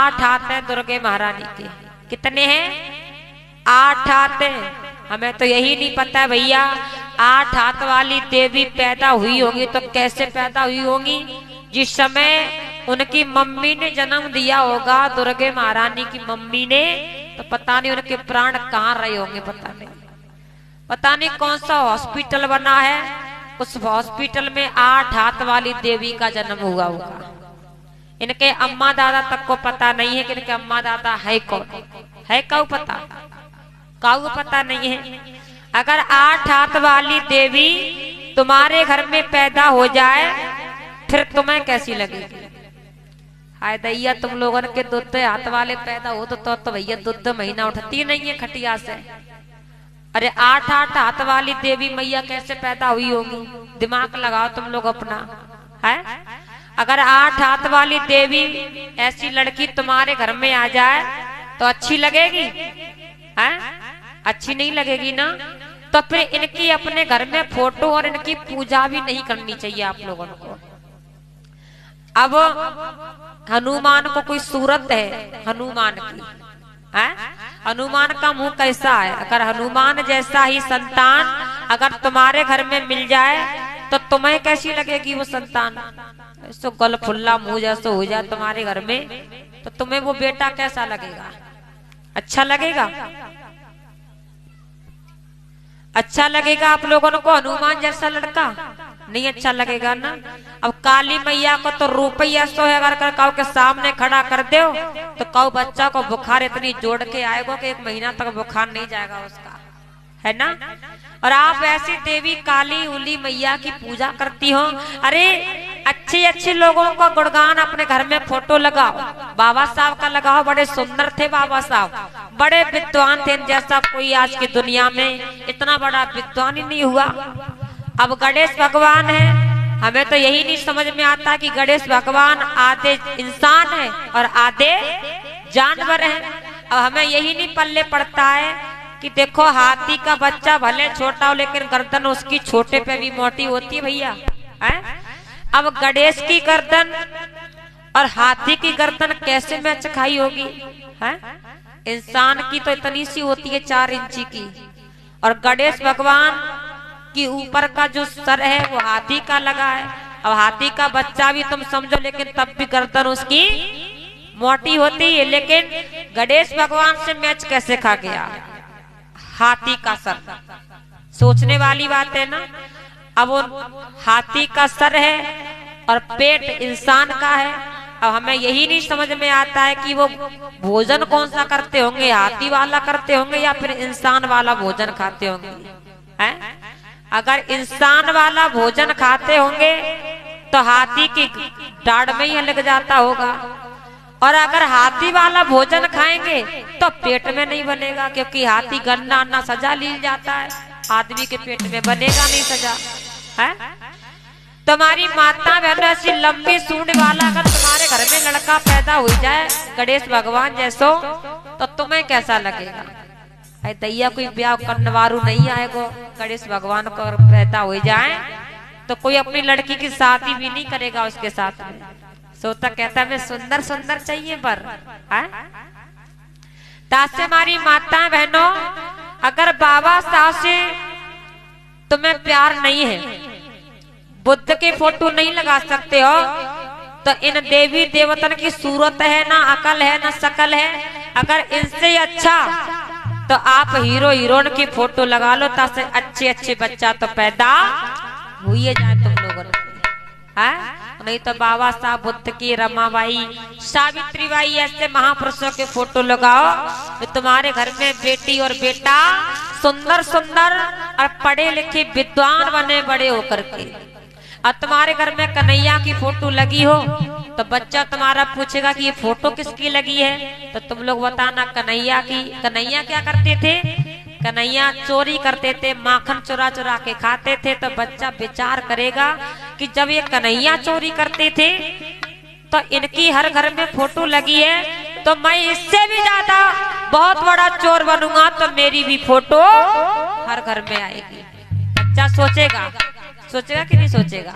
8 हाथ हैं दुर्गे महारानी के। कितने हैं? 8 हाथ हैं। हमें तो यही नहीं पता है भैया 8 हाथ वाली देवी पैदा हुई होंगी तो कैसे पैदा हुई होंगी? जिस समय उनकी मम्मी ने जन्म दिया होगा, दुर्गे महारानी की मम्मी ने, तो पता नहीं उनके प्राण कहाँ रहे होंगे। पता नहीं कौन सा हॉस्पिटल बना है, उस हॉस्पिटल में 8 हाथ वाली देवी का जन्म हुआ होगा। इनके अम्मा दादा तक को पता नहीं है कि इनके अम्मा दादा है कौन है। काऊ पता नहीं है। अगर 8 हाथ वाली देवी तुम्हारे घर में पैदा हो जाए फिर तुम्हें कैसी लगेगी? हाय दैया, तुम लोगों के दूध हाथ वाले पैदा हो तो भैया दूध महीना उठती नहीं है खटिया से। अरे 8 हाथ वाली देवी मैया कैसे पैदा हुई होगी? दिमाग लगाओ तुम लोग अपना। है अगर 8 हाथ वाली देवी ऐसी लड़की तुम्हारे घर में आ जाए तो अच्छी लगेगी? है अच्छी नहीं लगेगी ना। तो फिर इनकी अपने घर में फोटो और इनकी पूजा भी नहीं करनी चाहिए आप लोगों को। अब हनुमान को कोई सूरत है हनुमान की, है? हनुमान का मुंह कैसा है? अगर हनुमान जैसा ही संतान अगर तुम्हारे घर में मिल जाए तो तुम्हें कैसी लगेगी वो संतान? ऐसो गल फुल्ला मुंह जैसा हो जाए तुम्हारे घर में तो तुम्हें वो बेटा कैसा लगेगा? अच्छा लगेगा? अच्छा लगेगा आप लोगों को हनुमान जैसा लड़का? नहीं अच्छा लगेगा ना। अब काली मैया को तो रुपया सो है, अगर काऊ के सामने खड़ा कर दो तो काऊ बच्चा को बुखार इतनी जोड़ के आएगा कि 1 महीना तक बुखार नहीं जाएगा उसका, है ना। और आप ऐसी देवी काली उली मैया की पूजा करती हो। अरे अच्छे लोगों को गुणगान अपने घर में फोटो लगाओ। बाबा साहब का लगाओ, बड़े सुंदर थे बाबा साहब, बड़े विद्वान थे। जैसा कोई आज की दुनिया में इतना बड़ा विद्वान ही नहीं हुआ। अब गणेश भगवान है, हमें तो यही नहीं समझ में आता कि गणेश भगवान आधे इंसान है और आधे जानवर है। अब हमें यही नहीं पल्ले पड़ता है कि देखो हाथी का बच्चा भले छोटा हो लेकिन गर्दन उसकी छोटे पे भी मोटी होती है भैया, है? अब गणेश की गर्दन और हाथी की गर्दन कैसे मैच खाई होगी? है इंसान की तो इतनी सी होती है 4 इंची की, और गणेश भगवान की ऊपर का जो सर है वो हाथी का लगा है। अब हाथी का बच्चा भी तुम समझो लेकिन तब भी गर्दन उसकी मोटी होती है, लेकिन गणेश भगवान से मैच कैसे खा गया हाथी का सर? सोचने वाली बात है ना। अब वो हाथी का सर है और पेट इंसान का है। अब हमें यही नहीं समझ में आता है कि वो भोजन कौन सा करते होंगे, हाथी वाला करते होंगे या फिर इंसान वाला भोजन खाते होंगे, हैं? अगर इंसान वाला भोजन खाते होंगे तो हाथी की दाढ़ में ही लग जाता होगा, और अगर हाथी वाला भोजन खाएंगे तो पेट में नहीं बनेगा, क्योंकि हाथी गन्ना अन्ना सजा ली जाता है, आदमी के पेट में बनेगा नहीं सजा, है? तुम्हारी माता बहनों ऐसी लंबी सूंड वाला अगर तुम्हारे घर में लड़का पैदा हो जाए गणेश भगवान जैसो तो तुम्हें कैसा लगेगा? अरे दैया कोई ब्याह करनवारू नहीं आएगो, गणेश भगवान को पैदा हो जाए तो कोई अपनी लड़की की शादी भी नहीं करेगा उसके साथ में। सोता कहता है मैं सुंदर सुंदर चाहिए पर, है? तासे हमारी माता बहनों अगर बाबा साहब से तुम्हें प्यार नहीं है, बुद्ध के फोटो नहीं लगा सकते हो, तो इन देवी देवतन की सूरत है ना अकल है ना शकल है, अगर इनसे अच्छा तो आप हीरो हीरोइन की फोटो लगा लो ताकि अच्छे बच्चा तो पैदा हुई जाए तुम लोगों ने, है? नहीं तो बाबा साहब बुद्ध की, रमाबाई, सावित्री बाई ऐसे महापुरुषों के फोटो लगाओ तो तुम्हारे घर में बेटी और बेटा सुंदर सुंदर और पढ़े लिखे विद्वान बने बड़े होकर के। और तुम्हारे घर में कन्हैया की फोटो लगी हो तो बच्चा तुम्हारा पूछेगा कि ये फोटो किसकी लगी है, तो तुम लोग बताना कन्हैया की। कन्हैया क्या करते थे? कन्हैया चोरी करते थे, माखन चुरा चुरा के खाते थे। तो बच्चा विचार करेगा कि जब ये कन्हैया चोरी करते थे तो इनकी हर घर में फोटो लगी है, तो मैं इससे भी ज्यादा बहुत बड़ा चोर बनूंगा तो मेरी भी फोटो हर घर में आएगी। बच्चा सोचेगा कि नहीं सोचेगा?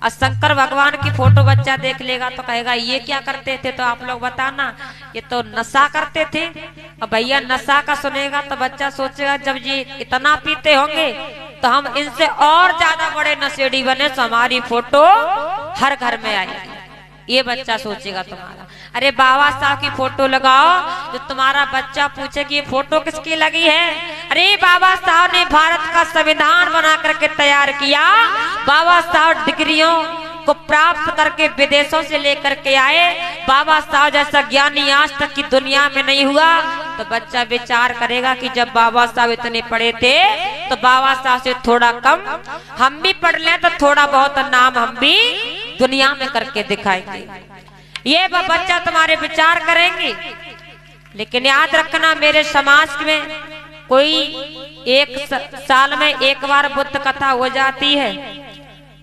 और शंकर भगवान की फोटो बच्चा देख लेगा तो कहेगा ये क्या करते थे, तो आप लोग बताना। ये तो नशा करते थे। और भैया नशा का सुनेगा तो बच्चा सोचेगा जब ये इतना पीते होंगे तो हम इनसे और ज्यादा बड़े नशेड़ी बने तो हमारी फोटो हर घर में आएगी, ये बच्चा सोचेगा तुम्हारा। अरे बाबा साहब की फोटो लगाओ तो तुम्हारा बच्चा पूछे कि ये फोटो किसकी लगी है। अरे बाबा साहब ने भारत का संविधान बना करके तैयार किया, बाबा साहब डिग्रियों को प्राप्त करके विदेशों से लेकर के आए, बाबा साहब जैसा ज्ञानी आज तक की दुनिया में नहीं हुआ। तो बच्चा विचार करेगा कि जब बाबा साहब इतने पढ़े थे तो बाबा साहब से थोड़ा कम हम भी पढ़ लें तो थोड़ा बहुत नाम हम भी दुनिया में करके दिखाएंगे। ये बच्चा तुम्हारे विचार करेंगे। लेकिन याद रखना मेरे समाज में कोई एक साल में एक बार बुद्ध कथा हो जाती है,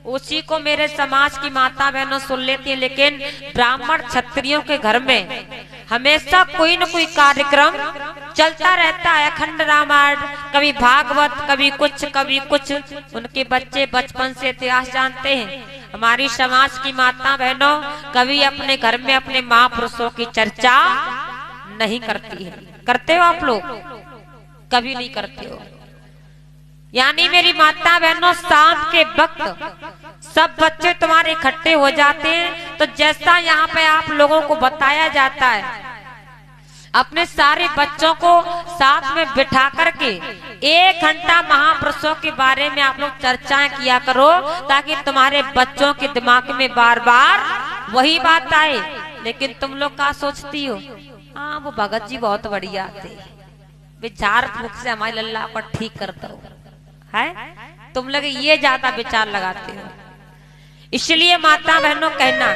उसी को मेरे समाज की माता बहनों सुन लेती है। लेकिन ब्राह्मण क्षत्रियों के घर में हमेशा कोई न कोई कार्यक्रम चलता रहता है, अखंड रामायण, कभी भागवत, कभी कुछ। उनके बच्चे बचपन से इतिहास जानते हैं। हमारी समाज की माता बहनों कभी अपने घर में अपने महापुरुषों की चर्चा नहीं करती है। करते हो आप लोग? कभी नहीं करते हो। यानी मेरी माता बहनों शाम के वक्त सब बच्चे तुम्हारे इकट्ठे हो जाते हैं, तो जैसा यहाँ पे आप लोगों को बताया जाता है, अपने सारे बच्चों को साथ में बिठा करके 1 घंटा महापुरुषों के बारे में आप लोग चर्चाएं किया करो, ताकि तुम्हारे बच्चों के दिमाग में बार बार वही बात आए। लेकिन तुम लोग क्या सोचती हो, हाँ वो भगत जी बहुत बढ़िया थे, विचार फूक से हमारे लल्ला को ठीक कर दो है, तुम लोग ये ज्यादा विचार लगाते हो। इसलिए माता बहनों कहना